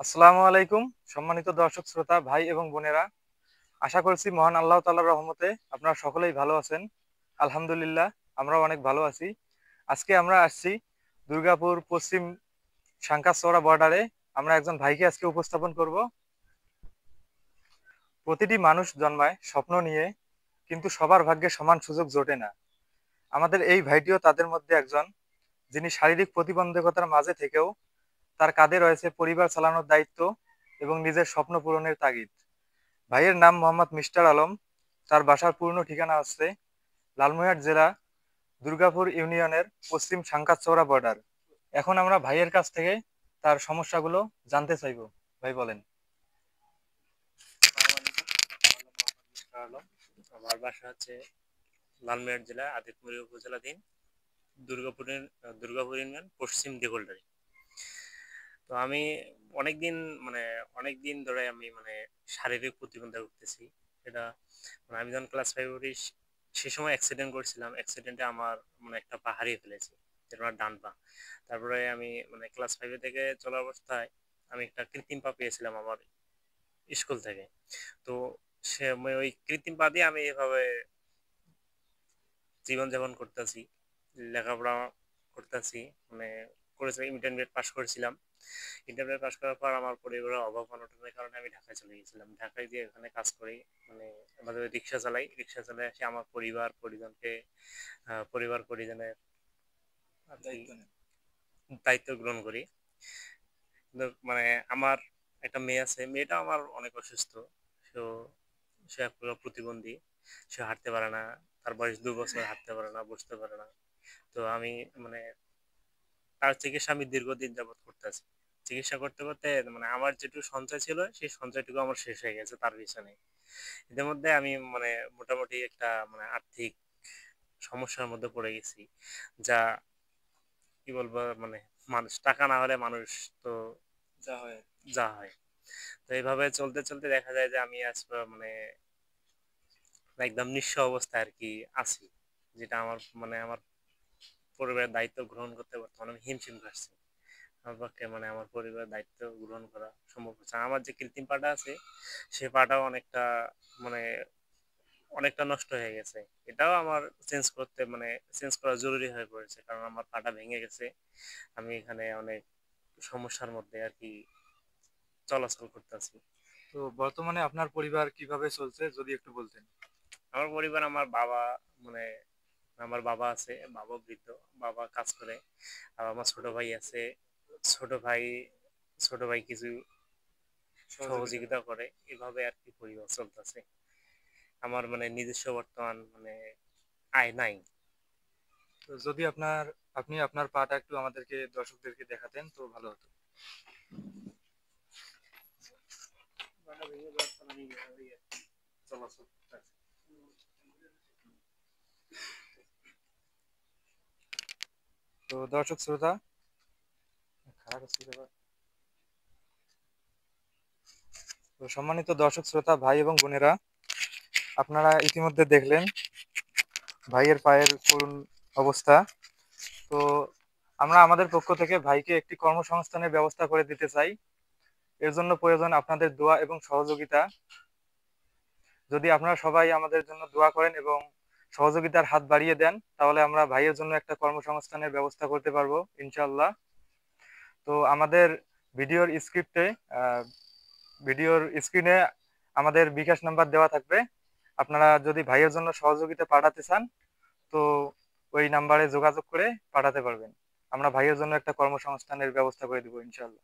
আসসালামু আলাইকুম। সম্মানিত দর্শক শ্রোতা ভাই এবং বোনেরা, আশা করছি মহান আল্লাহ তাআলার রহমতে আপনারা সকলেই ভালো আছেন। আলহামদুলিল্লাহ, আমরাও অনেক ভালো আছি। আজকে আমরা আসছি দুর্গাপুর পশ্চিম সাঙ্কাসচৌড়া বর্ডারে। আমরা একজন ভাইকে আজকে উপস্থাপন করব। প্রতিটি মানুষ জন্মায় স্বপ্ন নিয়ে, কিন্তু সবার ভাগ্যে সমান সুযোগ জোটে না। আমাদের এই ভাইটিও তাদের মধ্যে একজন, যিনি শারীরিক প্রতিবন্ধকতার মাঝে থেকেও তার কাঁধে রয়েছে পরিবার চালানোর দায়িত্ব এবং নিজের স্বপ্ন পূরণের তাগিদ। ভাইয়ের নাম মোহাম্মদ মিস্টার আলম। তার বাসার পূর্ণ ঠিকানা হচ্ছে লালমনিরহাট জেলা, দুর্গাপুর ইউনিয়নের পশ্চিম সাঙ্কাসচৌড়া বর্ডার। এখন আমরা ভাইয়ের কাছ থেকে তার সমস্যাগুলো জানতে চাইবো। ভাই বলেন। আলম। আমার বাসা হচ্ছে লালমনিরহাট জেলা আদিতপুর উপজেলাধীন দুর্গাপুরের দুর্গাপুর ইউনিয়ন পশ্চিম দিগলডারি। তো আমি অনেকদিন মানে অনেকদিন ধরে আমি শারীরিক প্রতিবন্ধী ভুগতেছি। এটা আমি যখন ক্লাস ফাইভ উঠি সে সময় অ্যাক্সিডেন্ট করছিলাম। অ্যাক্সিডেন্টে আমার একটা পা হারিয়ে ফেলেছি, যেটা আমার ডান পা। তারপরে আমি ক্লাস ফাইভে থেকে চলা অবস্থায় আমি একটা কৃত্রিম পা পেয়েছিলাম আমার স্কুল থেকে। তো ওই কৃত্রিম পা দিয়ে আমি এভাবে জীবনযাপন করতেছি, লেখাপড়া করতেছি। মানে করেছিলাম, ইন্টারমিডিয়েট পাস করেছিলাম। ইন্টারমিডিয়েট পাস করার পর আমার পরিবারের অভাব অনটনের কারণে আমি ঢাকায় চলে গেছিলাম। ঢাকায় গিয়ে এখানে কাজ করি, আমাদের রিক্সা চালাই। রিক্সা চালাই এসে আমার পরিবার পরিজনকে পরিবার পরিজনের আর কি দায়িত্ব নেন। দায়িত্ব গ্রহণ করি। কিন্তু আমার একটা মেয়ে আছে, মেয়েটা আমার অনেক অসুস্থ। তো সে এক প্রকার প্রতিবন্ধী, সে হাঁটতে পারে না। তার বয়স 2 বছর, হাঁটতে পারে না, বসতে পারে না। তো আমি মানে তার চিকিৎসা আমি দীর্ঘদিন যাবত করতেছি। চিকিৎসা করতে করতে আমার যেটুকু সঞ্চয় ছিল সেই সঞ্চয়টুকু আমার শেষ হয়ে গেছে তার পিছনে। এদের মধ্যে আমি মোটামুটি একটা আর্থিক সমস্যার মধ্যে পড়ে গেছি। যা কি বলবো, মানুষ টাকা না হলে মানুষ তো যা হয়। যা হয়। তো এইভাবে চলতে চলতে দেখা যায় যে আমি আজ একদম নিঃস্ব অবস্থায় আর কি আছি, যেটা আমার পরিবারের দায়িত্ব গ্রহণ করতে বর্তমানে আমি হিমশিম খাচ্ছি। আমার পক্ষে আমার পরিবারের দায়িত্ব গ্রহণ করা সম্ভব হচ্ছে না। আমার যে কৃত্রিম পাটা আছে সে পাটাও মানে অনেকটা নষ্ট হয়ে গেছে। এটাও আমার চেঞ্জ করা জরুরি হয়ে পড়েছে, কারণ আমার পাটা ভেঙে গেছে। আমি এখানে অনেক সমস্যার মধ্যে আর কি চলাচল করতেছি। তো বর্তমানে আপনার পরিবার কিভাবে চলছে যদি একটু বলতেন। আমার পরিবার, আমার বাবা মানে আমার বাবা আছে, বাবা বৃদ্ধ, বাবা কাজ করে। আর আমার ছোট ভাই আছে। ছোট ভাই ছোট ভাই কিছু সহযোগিতা সহযোগিতা করে। এভাবে আর কি পরিবার চলতেছে। আমার নিজস্ব বর্তমান আয় নাই। তো যদি আপনি আপনার পাটা একটু আমাদেরকে দর্শকদেরকে দেখাতেন তো ভালো হতো। পাটা ভেঙে যাওয়ার পর আমি এভাবেই আর কি চলাচল করতেছি। তো দর্শক শ্রোতা, খারাপ হচ্ছে ব্যাপার। তো সম্মানিত দর্শক শ্রোতা ভাই এবং বোনেরা, আপনারা ইতিমধ্যে দেখলেন ভাইয়ের পায়ের করুণ অবস্থা। তো আমরা আমাদের পক্ষ থেকে ভাইকে একটি কর্মসংস্থানের ব্যবস্থা করে দিতে চাই। এর জন্য প্রয়োজন আপনাদের দোয়া এবং সহযোগিতা। যদি আপনারা সবাই আমাদের জন্য দোয়া করেন এবং সহযোগিতার হাত বাড়িয়ে দেন, তাহলে আমরা ভাইয়ের জন্য একটা কর্মসংস্থানের ব্যবস্থা করতে পারবো ইনশাল্লাহ। তো আমাদের ভিডিওর স্ক্রিপ্টে ভিডিওর স্ক্রিনে আমাদের বিকাশ নাম্বার দেওয়া থাকবে। আপনারা যদি ভাইয়ের জন্য সহযোগিতা পাঠাতে চান, তো ওই নাম্বারে যোগাযোগ করে পাঠাতে পারবেন। আমরা ভাইয়ের জন্য একটা কর্মসংস্থানের ব্যবস্থা করে দিব ইনশাল্লাহ।